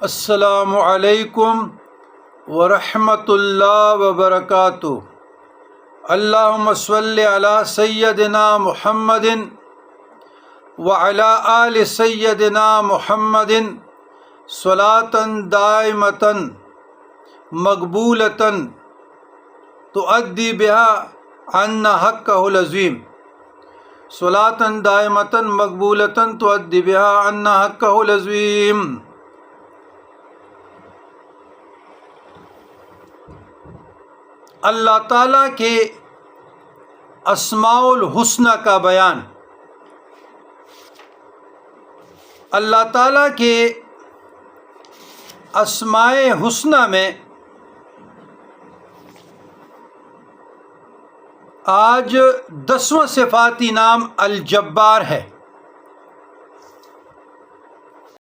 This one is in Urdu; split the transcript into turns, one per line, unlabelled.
السلام علیکم ورحمۃ اللہ وبرکاتہ۔ اللہم صلی علی سیدنا محمد وعلی آل سیدنا محمد صلاۃ دائمۃ مقبولۃ تؤدی بها عنا حقہ العظیم، صلاۃ دائمۃ مقبولۃ تؤدی بها عنا حقہ العظیم۔ اللہ تعالیٰ کے اسماء الحسنی کا بیان۔ اللہ تعالیٰ کے اسماء حسنی میں آج 10واں صفاتی نام الجبار ہے۔